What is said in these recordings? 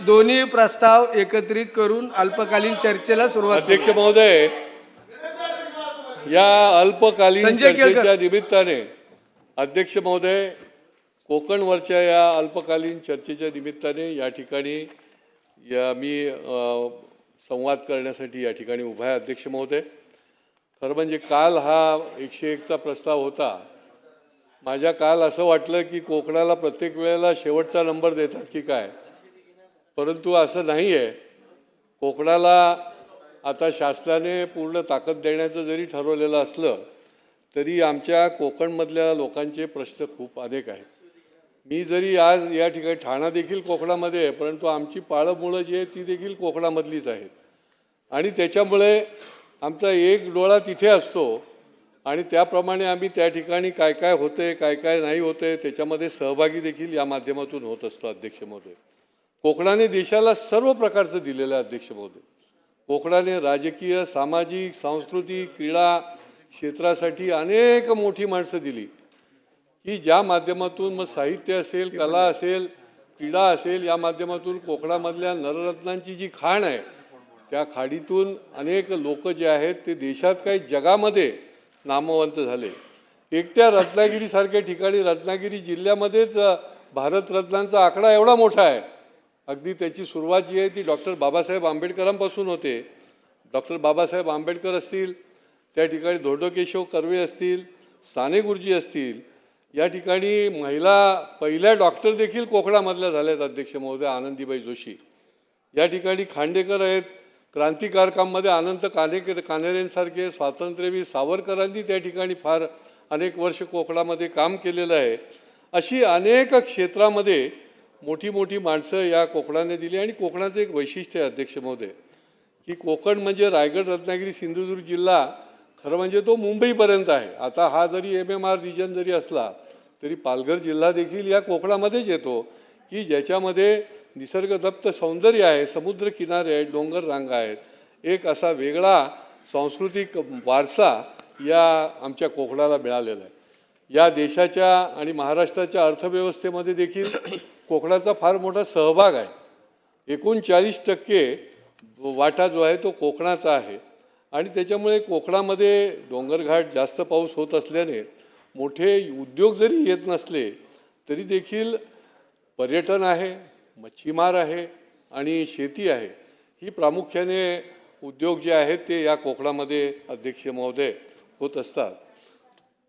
दोन्ही प्रस्ताव एकत्रित करून अल्पकालीन चर्चेला सुरुवात करू. अध्यक्ष महोदय, या अल्पकालीन संजय केळकर. चर्चेच्या निमित्ताने अध्यक्ष महोदय, कोकणवरच्या या अल्पकालीन चर्चेच्या निमित्ताने या ठिकाणी मी संवाद करण्यासाठी या ठिकाणी उभा आहे. अध्यक्ष महोदय, खरं म्हणजे काल हा 101चा प्रस्ताव होता. माझ्या काल असं वाटलं की कोकणाला प्रत्येक वेळेला शेवटचा नंबर देतात की काय, परंतु असं नाही आहे. कोकणाला आता शासनाने पूर्ण ताकद देण्याचं जरी ठरवलेलं असलं तरी आमच्या कोकणमधल्या लोकांचे प्रश्न खूप अनेक आहेत. मी जरी आज या ठिकाणी ठाणा देखील कोकणामध्ये आहे, परंतु आमची पाळंमुळं जी आहे ती देखील कोकणामधलीच आहेत आणि त्याच्यामुळे आमचा एक डोळा तिथे असतो आणि त्याप्रमाणे आम्ही त्या ठिकाणी काय काय होते काय काय नाही होते त्याच्यामध्ये सहभागी देखील या माध्यमातून होत असतो. अध्यक्ष महोदय, कोकणाने देशाला सर्व प्रकारचं दिलेलं आहे. अध्यक्ष महोदय, कोकणाने राजकीय, सामाजिक, सांस्कृतिक, क्रीडा क्षेत्रासाठी अनेक मोठी माणसं दिली की ज्या माध्यमातून मग साहित्य असेल, कला असेल, क्रीडा असेल, या माध्यमातून कोकणामधल्या नररत्नांची जी खाण आहे त्या खाडीतून अनेक लोक जे आहेत ते देशात काही जगामध्ये नामवंत झाले. एकट्या रत्नागिरीसारख्या ठिकाणी, रत्नागिरी जिल्ह्यामध्येच भारतरत्नांचा आकडा एवढा मोठा आहे. अगदी त्याची सुरुवात जी आहे ती डॉक्टर बाबासाहेब आंबेडकरांपासून होते. डॉक्टर बाबासाहेब आंबेडकर असतील, त्या ठिकाणी धोंडोकेशव कर्वे असतील, साने गुरुजी असतील, या ठिकाणी महिला पहिल्या डॉक्टर देखील कोकणामधल्या झाल्यात. अध्यक्ष महोदय, आनंदीबाई जोशी. या ठिकाणी खांडेकर आहेत. क्रांतिकारकांमध्ये अनंत कान्हेरेंसारखे स्वातंत्र्यवीर सावरकरांनी त्या ठिकाणी फार अनेक वर्ष कोकणामध्ये काम केलेलं आहे. अशी अनेक क्षेत्रामध्ये मोठी मोठी माणसं या कोकणाने दिली. आणि कोकणाचं एक वैशिष्ट्य आहे अध्यक्ष महोदय की कोकण म्हणजे रायगड, रत्नागिरी, सिंधुदुर्ग जिल्हा खरं म्हणजे तो मुंबईपर्यंत आहे. आता हा जरी MMR रिजन जरी असला तरी पालघर जिल्हा देखील या कोकणामध्येच येतो की ज्याच्यामध्ये निसर्गदत्त सौंदर्य आहे, समुद्र किनारे आहेत, डोंगर रांगा आहेत. एक असा वेगळा सांस्कृतिक वारसा या आमच्या कोकणाला मिळालेला आहे. या देशाच्या आणि महाराष्ट्राच्या अर्थव्यवस्थेमध्ये देखील कोकणाचा फार मोठा सहभाग आहे. 39% वाटा जो आहे तो कोकणाचा आहे आणि त्याच्यामुळे कोकणामध्ये डोंगरघाट जास्त पाऊस होत असल्याने मोठे उद्योग जरी येत नसले तरी देखील पर्यटन आहे, मच्छीमार आहे आणि शेती आहे. ही प्रामुख्याने उद्योग जे आहेत ते या कोकणामध्ये अध्यक्ष महोदय होत असतात.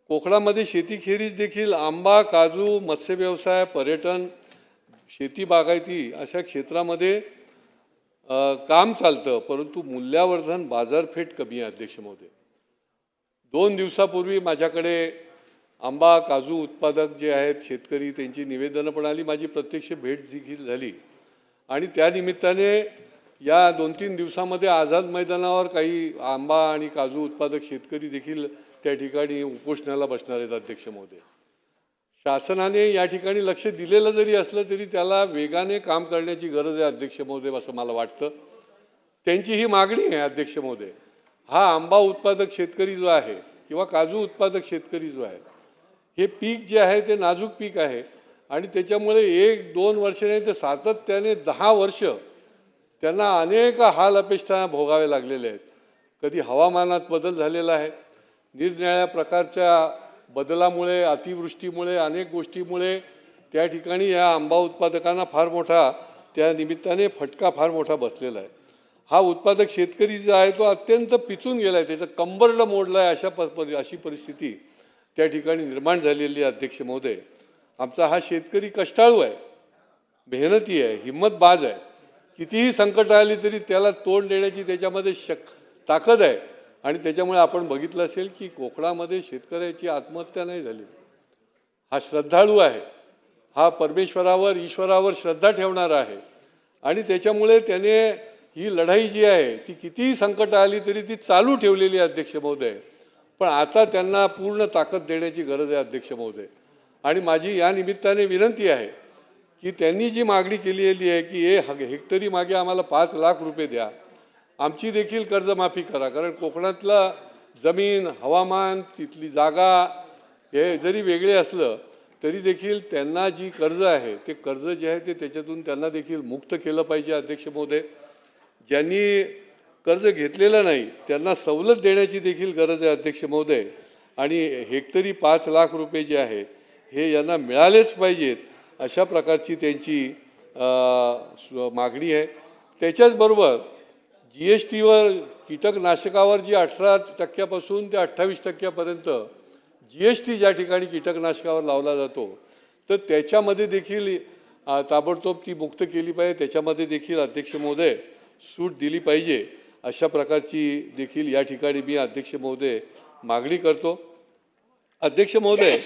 कोकणामध्ये शेतीखेरीज देखील आंबा, काजू, मत्स्यव्यवसाय, पर्यटन, शेती, बागायती अशा क्षेत्रामध्ये काम चालतं, परंतु मूल्यवर्धन बाजारपेठ कमी आहे. अध्यक्ष महोदय, 2 दिवसापूर्वी माझ्याकडे आंबा, काजू उत्पादक जे आहेत शेतकरी त्यांची निवेदनं पण आली, माझी प्रत्यक्ष भेट देखील झाली आणि त्या निमित्ताने या 2-3 दिवसामध्ये आझाद मैदानावर काही आंबा आणि काजू उत्पादक शेतकरी देखील त्या ठिकाणी उपोषणाला बसणार आहेत. अध्यक्ष महोदय, शासनाने या ठिकाणी लक्ष दिलेलं जरी असलं तरी त्याला वेगाने काम करण्याची गरज आहे. अध्यक्ष महोदय, असं मला वाटतं. त्यांची ही मागणी आहे. अध्यक्ष महोदय, हा आंबा उत्पादक शेतकरी जो आहे किंवा काजू उत्पादक शेतकरी जो आहे, हे पीक जे आहे ते नाजूक पीक आहे आणि त्याच्यामुळे 1-2 वर्ष नाही तर सातत्याने 10 वर्ष त्यांना अनेक हाल अपेष्टा भोगावे लागलेले आहेत. कधी हवामानात बदल झालेला आहे, निरनिराळ्या प्रकारच्या बदलामुळे, अतिवृष्टीमुळे, अनेक गोष्टीमुळे त्या ठिकाणी या आंबा उत्पादकांना फार मोठा त्या निमित्ताने फटका फार मोठा बसलेला आहे. हा उत्पादक शेतकरी जो आहे तो अत्यंत पिचून गेला आहे, त्याचं कंबरडं मोडलं आहे. अशी परिस्थिती त्या ठिकाणी निर्माण झालेली आहे. अध्यक्ष महोदय, आमचा हा शेतकरी कष्टाळू आहे, मेहनती आहे, हिम्मतबाज आहे. कितीही संकट आली तरी त्याला तोंड देण्याची त्याच्यामध्ये ताकद आहे आणि त्याच्यामुळे आपण बघितलं असेल की कोकणामध्ये शेतकऱ्याची आत्महत्या नाही झाली. हा श्रद्धाळू आहे, हा परमेश्वरावर, ईश्वरावर श्रद्धा ठेवणारा आहे आणि त्याच्यामुळे त्याने ही लढाई जी आहे ती कितीही संकट आली तरी ती चालू ठेवलेली आहे. अध्यक्ष महोदय, पण आता त्यांना पूर्ण ताकद देण्याची गरज आहे. अध्यक्ष महोदय, आणि माझी या निमित्ताने विनंती आहे की त्यांनी जी मागणी केलेली आहे की हेक्टरी मागे आम्हाला 5 लाख रुपये द्या, आमची देखील कर्जमाफी करा. कारण कोकणातलं जमीन, हवामान, तिथली जागा हे जरी वेगळे असलं तरी देखील त्यांना जी कर्ज आहे ते कर्ज जे आहे ते त्याच्यातून त्यांना देखील मुक्त केलं पाहिजे. अध्यक्ष महोदय, ज्यांनी कर्ज घेतलेलं नाही त्यांना सवलत देण्याची देखील गरज आहे अध्यक्ष महोदय. आणि हेक्टरी 5 लाख रुपये जे आहे हे यांना मिळालेच पाहिजेत अशा प्रकारची त्यांची मागणी आहे. त्याच्याचबरोबर GSTवर कीटकनाशकावर जी 18% ते 28% GST ज्या ठिकाणी कीटकनाशकावर लावला जातो तर त्याच्यामध्ये देखील ताबडतोब ती मुक्त केली पाहिजे. त्याच्यामध्ये देखील अध्यक्ष महोदय सूट दिली पाहिजे अशा प्रकारची देखील या ठिकाणी मी अध्यक्ष महोदय मागणी करतो. अध्यक्ष महोदय,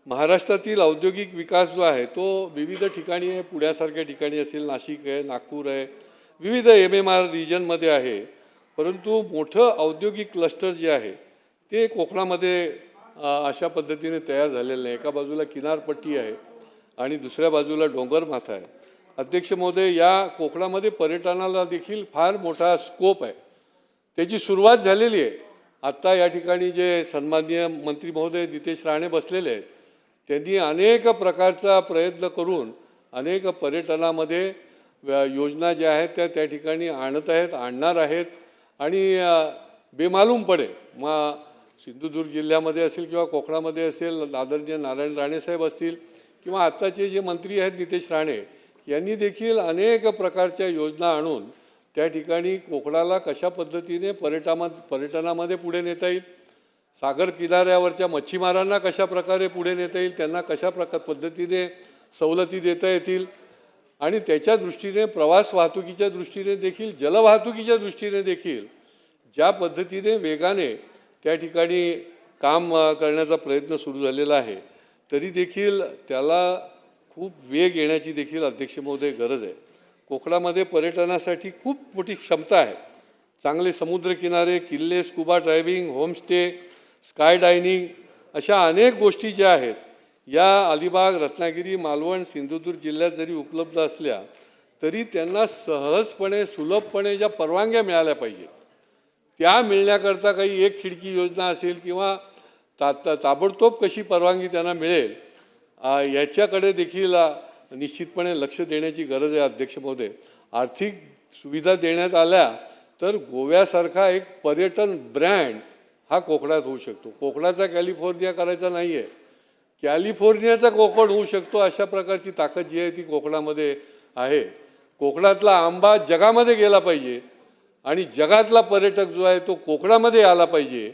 महाराष्ट्रातील औद्योगिक विकास जो आहे तो विविध ठिकाणी आहे. पुण्यासारख्या ठिकाणी असेल, नाशिक आहे, नागपूर आहे, विविध MMR रिजनमध्ये आहे. परंतु मोठं औद्योगिक क्लस्टर जे आहे ते कोकणामध्ये अशा पद्धतीने तयार झालेलं नाही. एका बाजूला किनारपट्टी आहे आणि दुसऱ्या बाजूला डोंगरमाथा आहे. अध्यक्ष महोदय, या कोकणामध्ये पर्यटनाला देखील फार मोठा स्कोप आहे. त्याची सुरुवात झालेली आहे. आत्ता या ठिकाणी जे सन्माननीय मंत्री महोदय नितेश राणे बसलेले आहेत त्यांनी अनेक प्रकारचा प्रयत्न करून अनेक पर्यटनामध्ये योजना ज्या आहेत त्या ठिकाणी आणणार आहेत. आणि बेमालूमपणे मग सिंधुदुर्ग जिल्ह्यामध्ये असेल किंवा कोकणामध्ये असेल, आदरणीय नारायण राणेसाहेब असतील किंवा आत्ताचे जे मंत्री आहेत नितेश राणे यांनी देखील अनेक प्रकारच्या योजना आणून त्या ठिकाणी कोकणाला कशा पद्धतीने पर्यटनामध्ये पुढे नेता येईल, सागर किनाऱ्यावरच्या मच्छीमारांना कशा प्रकारे पुढे नेता येईल, त्यांना कशा पद्धतीने सवलती देता येतील आणि त्याच्या दृष्टीने प्रवास वाहतुकीच्या दृष्टीने देखील, जलवाहतुकीच्या दृष्टीने देखील ज्या पद्धतीने वेगाने त्या ठिकाणी काम करण्याचा प्रयत्न सुरू झालेला आहे तरी देखील त्याला खूप वेग येण्याची देखील अध्यक्ष महोदय गरज आहे. कोकणामध्ये पर्यटनासाठी खूप मोठी क्षमता आहे. चांगले समुद्रकिनारे, किल्ले, scuba driving, homestay, sky dining अशा अनेक गोष्टी ज्या आहेत या अलिबाग, रत्नागिरी, मालवण, सिंधुदुर्ग जिल्ह्यात जरी उपलब्ध असल्या तरी त्यांना सहजपणे, सुलभपणे ज्या परवानग्या मिळाल्या पाहिजेत त्या मिळण्याकरता काही एक खिडकी योजना असेल किंवा ताबडतोब कशी परवानगी त्यांना मिळेल याच्याकडे देखील निश्चितपणे लक्ष देण्याची गरज आहे. अध्यक्ष महोदय, आर्थिक सुविधा देण्यात आल्या तर गोव्यासारखा एक पर्यटन ब्रँड हा कोकणात होऊ शकतो. कोकणाचा कॅलिफोर्निया करायचा नाही आहे, कॅलिफोर्नियाचा कोकण होऊ शकतो. अशा प्रकारची ताकद जी आहे ती कोकणामध्ये आहे. कोकणातला आंबा जगामध्ये गेला पाहिजे आणि जगातला पर्यटक जो आहे तो कोकणामध्ये आला पाहिजे.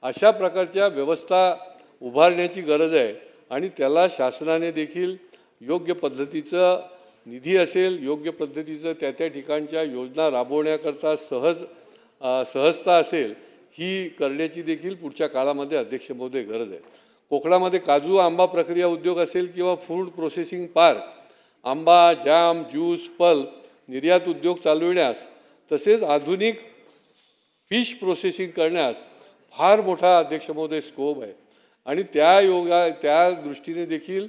अशा प्रकारच्या व्यवस्था उभारण्याची गरज आहे आणि त्याला शासनाने देखील योग्य पद्धतीचं निधी असेल, योग्य पद्धतीचं त्या ठिकाणच्या योजना राबवण्याकरता सहजता असेल ही करण्याची देखील पुढच्या काळामध्ये अध्यक्ष महोदय गरज आहे. कोकणामध्ये काजू, आंबा प्रक्रिया उद्योग असेल किंवा फूड प्रोसेसिंग पार्क, आंबा, जाम, ज्यूस, पल्प निर्यात उद्योग चालविण्यास तसेच आधुनिक फिश प्रोसेसिंग करण्यास फार मोठा अध्यक्ष महोदय स्कोप आहे. आणि त्या दृष्टीने देखील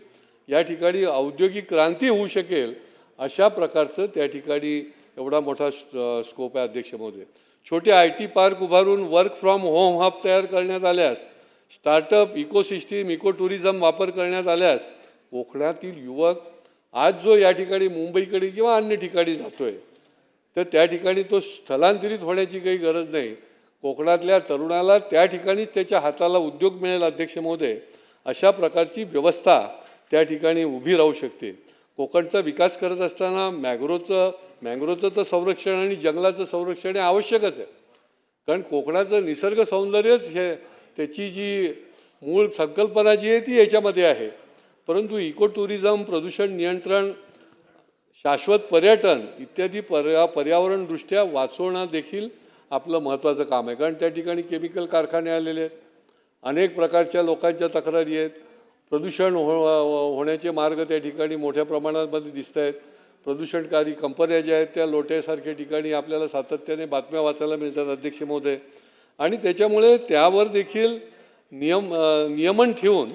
या ठिकाणी औद्योगिक क्रांती होऊ शकेल अशा प्रकारचं त्या ठिकाणी एवढा मोठा स्कोप आहे. अध्यक्ष महोदय, छोटे IT पार्क उभारून वर्क फ्रॉम होम हब तयार करण्यात आल्यास, स्टार्टअप, इकोसिस्टीम, इको टुरिझम वापर करण्यात आल्यास कोकणातील युवक आज जो या ठिकाणी मुंबईकडे किंवा अन्य ठिकाणी जातोय तर त्या ठिकाणी तो स्थलांतरित होण्याची काही गरज नाही. कोकणातल्या तरुणाला त्या ठिकाणीच त्याच्या हाताला उद्योग मिळेल. अध्यक्ष महोदय, अशा प्रकारची व्यवस्था त्या ठिकाणी उभी राहू शकते. कोकणचा विकास करत असताना मॅंग्रोवचं तर संरक्षण आणि जंगलाचं संरक्षण हे आवश्यकच आहे. कारण कोकणाचं निसर्ग सौंदर्यच हे त्याची जी मूळ संकल्पना जी आहे ती याच्यामध्ये आहे. परंतु इको टुरिझम, प्रदूषण नियंत्रण, शाश्वत पर्यटन इत्यादी पर्यावरणदृष्ट्या वाचवणं देखील आपलं महत्त्वाचं काम आहे. कारण त्या ठिकाणी केमिकल कारखाने आलेले आहेत, अनेक प्रकारच्या लोकांच्या तक्रारी आहेत, प्रदूषण होण्याचे मार्ग त्या ठिकाणी मोठ्या प्रमाणामध्ये दिसत आहेत. प्रदूषणकारी कंपन्या ज्या आहेत त्या लोट्यासारख्या ठिकाणी आपल्याला सातत्याने बातम्या वाचायला मिळतात. अध्यक्ष महोदय, आणि त्याच्यामुळे त्यावर देखील नियमन ठेवून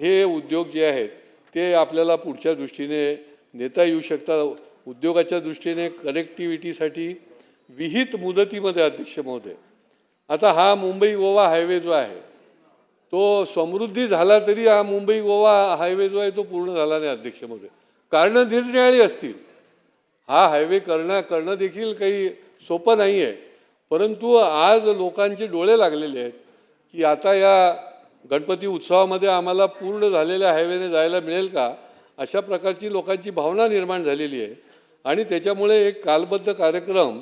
हे उद्योग जे आहेत ते आपल्याला पुढच्या दृष्टीने नेता येऊ शकतात. उद्योगाच्या दृष्टीने कनेक्टिव्हिटीसाठी विहित मुदतीमध्ये अध्यक्ष महोदय, आता हा मुंबई गोवा हायवे जो आहे तो समृद्धी झाला तरी हा मुंबई गोवा हायवे जो आहे तो पूर्ण झाला नाही अध्यक्ष महोदय. कारणं निरनिराळी असतील. हा हायवे करणं देखील काही सोपं नाही आहे. परंतु आज लोकांचे डोळे लागलेले आहेत की आता या गणपती उत्सवामध्ये आम्हाला पूर्ण झालेल्या हायवेने जायला मिळेल का, अशा प्रकारची लोकांची भावना निर्माण झालेली आहे. आणि त्याच्यामुळे एक कालबद्ध कार्यक्रम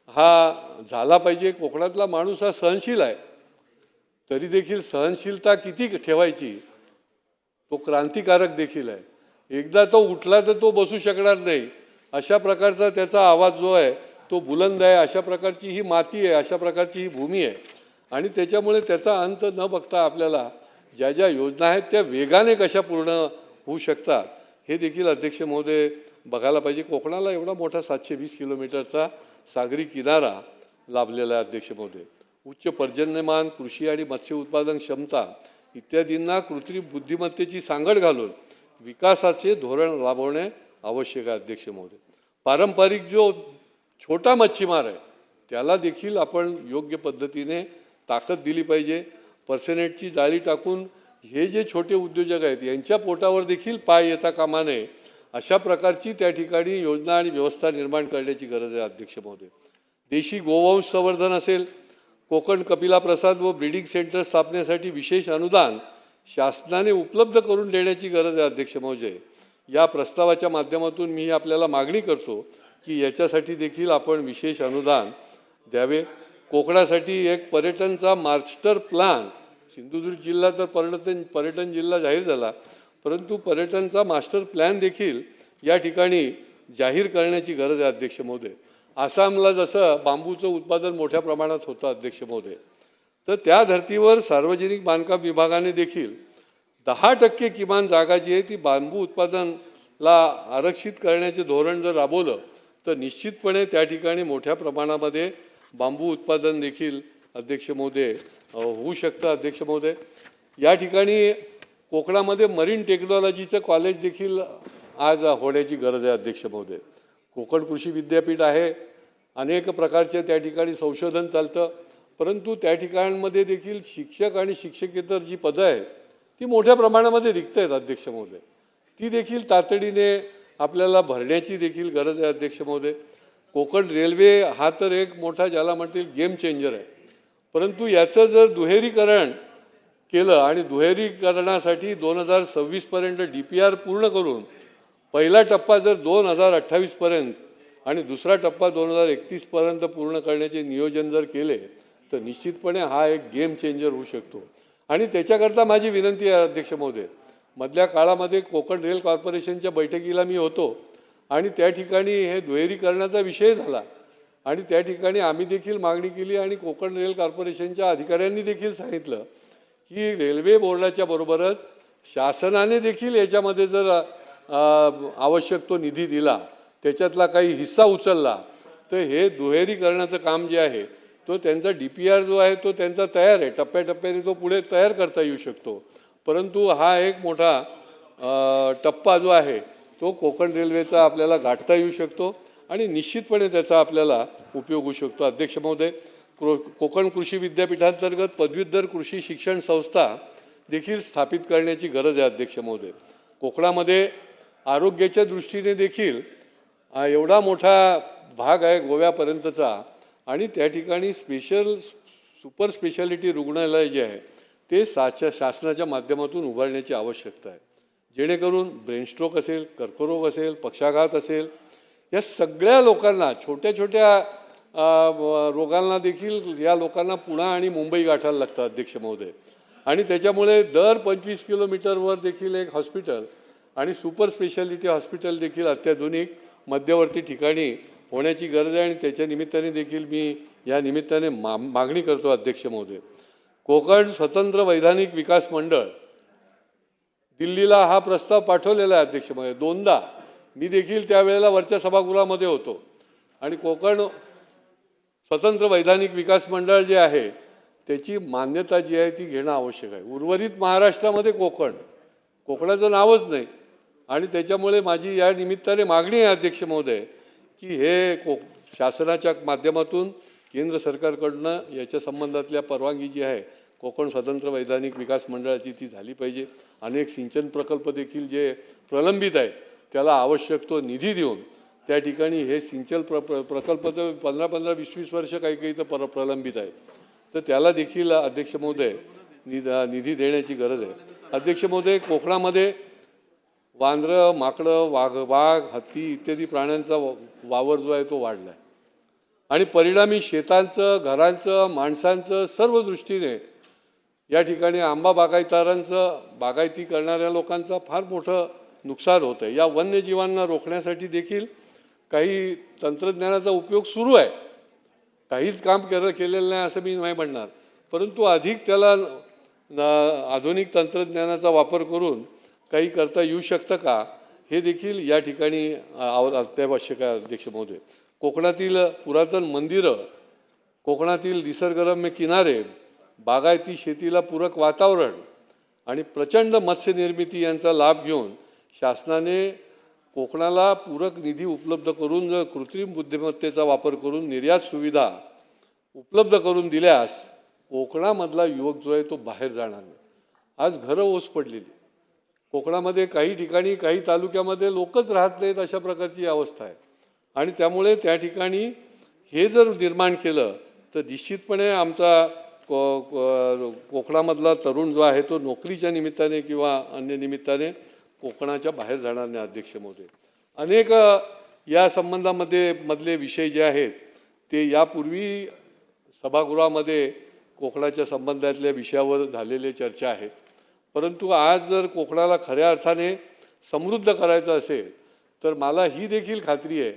हा झाला पाहिजे. कोकणातला माणूस हा सहनशील आहे, तरी देखील सहनशीलता किती ठेवायची, तो क्रांतिकारक देखील आहे. एकदा तो उठला तर तो बसू शकणार नाही, अशा प्रकारचा त्याचा आवाज जो आहे तो बुलंद आहे. अशा प्रकारची ही माती आहे, अशा प्रकारची ही भूमी आहे. आणि त्याच्यामुळे त्याचा अंत न बघता आपल्याला ज्या ज्या योजना आहेत त्या वेगाने कशा पूर्ण होऊ शकतात हे देखील अध्यक्ष महोदय बघायला पाहिजे. कोकणाला एवढा मोठा 720 किलोमीटरचा सागरी किनारा लाभलेला आहे अध्यक्ष महोदय. उच्च पर्जन्यमान, कृषी आणि मत्स्य उत्पादन क्षमता इत्यादींना कृत्रिम बुद्धिमत्तेची सांगड घालून विकासाचे धोरण राबवणे आवश्यक आहे अध्यक्ष महोदय. पारंपरिक जो छोटा मच्छीमार आहे त्याला देखील आपण योग्य पद्धतीने ताकद दिली पाहिजे. पर्सेनेटची जाळी टाकून हे जे छोटे उद्योजक आहेत यांच्या पोटावर देखील पाय येता कामा नये, अशा प्रकारची त्या ठिकाणी योजना आणि व्यवस्था निर्माण करण्याची गरज आहे अध्यक्ष महोदय. देशी गोवंश संवर्धन असेल, कोकण कपिला प्रसाद व ब्रीडिंग सेंटर स्थापनेसाठी विशेष अनुदान शासनाने उपलब्ध करून देण्याची गरज आहे अध्यक्ष महोदय. या प्रस्तावाच्या माध्यमातून मी आपल्याला मागणी करतो की याच्यासाठी देखील आपण विशेष अनुदान द्यावे. कोकणासाठी एक पर्यटनचा मास्टर प्लॅन, सिंधुदुर्ग जिल्हा तर पर्यटन जिल्हा जाहीर झाला, परंतु पर्यटनचा मास्टर प्लॅन देखील या ठिकाणी जाहीर करण्याची गरज आहे अध्यक्ष महोदय. आसामला जसं बांबूचं उत्पादन मोठ्या प्रमाणात होतं अध्यक्ष महोदय, तर त्या धर्तीवर सार्वजनिक बांधकाम विभागाने देखील 10% किमान जागा जी आहे ती बांबू उत्पादनाला आरक्षित करण्याचे धोरण जर राबवलं तर निश्चितपणे त्या ठिकाणी मोठ्या प्रमाणामध्ये बांबू उत्पादन देखील अध्यक्ष महोदय होऊ शकतं अध्यक्ष महोदय. या ठिकाणी कोकणामध्ये मरीन टेक्नॉलॉजीचं कॉलेज देखील आज होण्याची गरज आहे अध्यक्ष महोदय. कोकण कृषी विद्यापीठ आहे, अनेक प्रकारचे त्या ठिकाणी संशोधन चालतं, परंतु त्या ठिकाणांमध्ये देखील शिक्षक आणि शिक्षकेतर जी पदं आहेत ती मोठ्या प्रमाणामध्ये रिक्त आहेत अध्यक्ष महोदय. ती देखील तातडीने आपल्याला भरण्याची देखील गरज आहे अध्यक्ष महोदय. कोकण रेल्वे हा तर एक मोठा ज्याला म्हणतील गेम चेंजर आहे, परंतु याचं जर दुहेरीकरण केलं आणि दुहेरीकरणासाठी 2026पर्यंत DPR पूर्ण करून पहिला टप्पा जर 2028पर्यंत आणि दुसरा टप्पा 2031पर्यंत पूर्ण करण्याचे नियोजन जर केले तर निश्चितपणे हा एक गेम चेंजर होऊ शकतो. आणि त्याच्याकरता माझी विनंती आहे अध्यक्ष महोदय, मधल्या काळामध्ये कोकण रेल कॉर्पोरेशनच्या बैठकीला मी होतो आणि त्या ठिकाणी हे दुहेरीकरणाचा विषय झाला आणि त्या ठिकाणी आम्ही देखील मागणी केली आणि कोकण रेल कॉर्पोरेशनच्या अधिकाऱ्यांनी देखील सांगितलं की रेल्वे बोर्डाच्या बरोबरच शासनाने देखील याच्यामध्ये जर आवश्यक तो निधी दिला, त्याच्यातला काही हिस्सा उचलला, तर हे दुहेरीकरणाचं काम जे आहे तो त्यांचा DPR जो आहे तो त्यांचा तयार आहे, टप्प्याटप्प्याने तो पुढे तयार करता येऊ शकतो. परंतु हा एक मोठा टप्पा जो आहे तो कोकण रेल्वेचा आपल्याला गाठता येऊ शकतो आणि निश्चितपणे त्याचा आपल्याला उपयोग होऊ शकतो. अध्यक्ष महोदय, कोकण कृषी विद्यापीठांतर्गत पदव्युत्तर कृषी शिक्षण संस्था देखील स्थापित करण्याची गरज आहे अध्यक्ष महोदय. कोकणामध्ये आरोग्याच्या दृष्टीने देखील एवढा मोठा भाग आहे गोव्यापर्यंतचा आणि त्या ठिकाणी सुपर स्पेशालिटी रुग्णालय जे आहे ते शासनाच्या माध्यमातून उभारण्याची आवश्यकता आहे, जेणेकरून ब्रेनस्ट्रोक असेल, कर्करोग असेल, पक्षाघात असेल, या सगळ्या लोकांना, छोट्या छोट्या रोगांना देखील या लोकांना पुणे आणि मुंबई गाठायला लागतं अध्यक्ष महोदय. आणि त्याच्यामुळे दर 25 किलोमीटरवर देखील एक हॉस्पिटल आणि सुपर स्पेशालिटी हॉस्पिटल देखील अत्याधुनिक मध्यवर्ती ठिकाणी होण्याची गरज आहे आणि त्याच्या निमित्ताने देखील मी या निमित्ताने मागणी करतो अध्यक्ष महोदय. कोकण स्वतंत्र वैधानिक विकास मंडळ दिल्लीला हा प्रस्ताव पाठवलेला आहे अध्यक्ष महोदय. 2दा मी देखील त्यावेळेला वरच्या सभागृहामध्ये होतो आणि कोकण स्वतंत्र वैधानिक विकास मंडळ जे आहे त्याची मान्यता जी आहे ती घेणं आवश्यक आहे. उर्वरित महाराष्ट्रामध्ये कोकणाचं नावच नाही आणि त्याच्यामुळे माझी या निमित्ताने मागणी आहे अध्यक्ष महोदय की हे शासनाच्या माध्यमातून केंद्र सरकारकडनं याच्या संबंधातल्या परवानगी जी आहे कोकण स्वतंत्र वैधानिक विकास मंडळाची ती झाली पाहिजे. अनेक सिंचन प्रकल्प देखील जे प्रलंबित आहे त्याला आवश्यक तो निधी देऊन त्या ठिकाणी हे सिंचन प्रकल्प तर 15-15, 20-20 वर्ष काही काही तर प्रलंबित आहे, तर त्याला देखील अध्यक्ष महोदय निधी देण्याची गरज आहे. अध्यक्ष महोदय, कोकणामध्ये वांद्रं, माकडं, वाघ, हत्ती इत्यादी प्राण्यांचा वावर जो आहे तो वाढला आहे आणि परिणामी शेतांचं, घरांचं, माणसांचं सर्व दृष्टीने या ठिकाणी आंबा बागायतदारांचं, बागायती करणाऱ्या लोकांचं फार मोठं नुकसान होतं आहे. या वन्यजीवांना रोखण्यासाठी देखील काही तंत्रज्ञानाचा उपयोग सुरू आहे. काहीच काम केलेलं नाही असं मी नाही म्हणणार, परंतु अधिक त्याला आधुनिक तंत्रज्ञानाचा वापर करून काही करता येऊ शकतं का, हे देखील या ठिकाणी अत्यावश्यक आहे. अध्यक्ष महोदय, कोकणातील पुरातन मंदिरं, कोकणातील निसर्गरम्य किनारे, बागायती शेतीला पूरक वातावरण आणि प्रचंड मत्स्यनिर्मिती यांचा लाभ घेऊन शासनाने कोकणाला पूरक निधी उपलब्ध करून जर कृत्रिम बुद्धिमत्तेचा वापर करून निर्यात सुविधा उपलब्ध करून दिल्यास कोकणामधला युवक जो आहे तो बाहेर जाणार नाही. आज घरं ओस पडलेली, कोकणामध्ये काही ठिकाणी काही तालुक्यामध्ये लोकच राहत नाहीत, अशा प्रकारची अवस्था आहे. आणि त्यामुळे त्या ठिकाणी हे जर निर्माण केलं तर निश्चितपणे आमचा कोकणामधला तरुण जो आहे तो नोकरीच्या निमित्ताने किंवा अन्य निमित्ताने कोकणाच्या बाहेर जाणार नाही. अध्यक्ष महोदय, अनेक या संबंधामध्ये मधले विषय जे आहेत ते यापूर्वी सभागृहामध्ये कोकणाच्या संबंधातल्या विषयावर झालेले चर्चा आहेत, परंतु आज जर कोकणाला खऱ्या अर्थाने समृद्ध करायचं असेल तर मला ही देखील खात्री आहे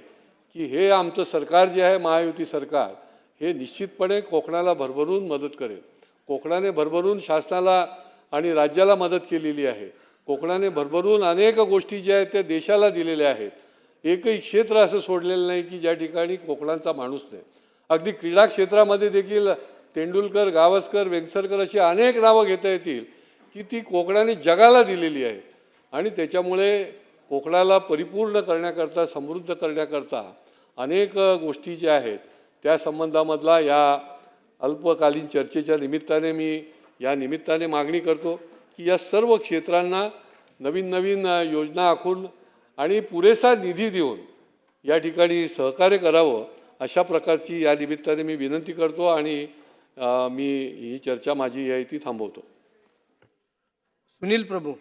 की हे आमचं सरकार जे आहे, महायुती सरकार, हे निश्चितपणे कोकणाला भरभरून मदत करेल. कोकणाने भरभरून शासनाला आणि राज्याला मदत केलेली आहे. कोकणाने भरभरून अनेक गोष्टी ज्या आहेत त्या देशाला दिलेल्या आहेत. एकही क्षेत्र असं सोडलेलं नाही की ज्या ठिकाणी कोकणाचा माणूस नाही. अगदी क्रीडा क्षेत्रामध्ये देखील तेंडुलकर, गावस्कर, वेंगसरकर अशी अनेक नावं घेता येतील की ती कोकणाने जगाला दिलेली आहे. आणि त्याच्यामुळे कोकणाला परिपूर्ण करण्याकरता, समृद्ध करण्याकरता अनेक गोष्टी ज्या आहेत त्या संबंधामधला या अल्पकालीन चर्चेच्या निमित्ताने मी या निमित्ताने मागणी करतो की या सर्व क्षेत्रांना नवीन नवीन योजना आखून आणि पुरेसा निधी देऊन या ठिकाणी सहकार्य करावं, अशा प्रकारची या निमित्ताने मी विनंती करतो आणि मी ही चर्चा माझी आहे ती थांबवतो. सुनील प्रभू.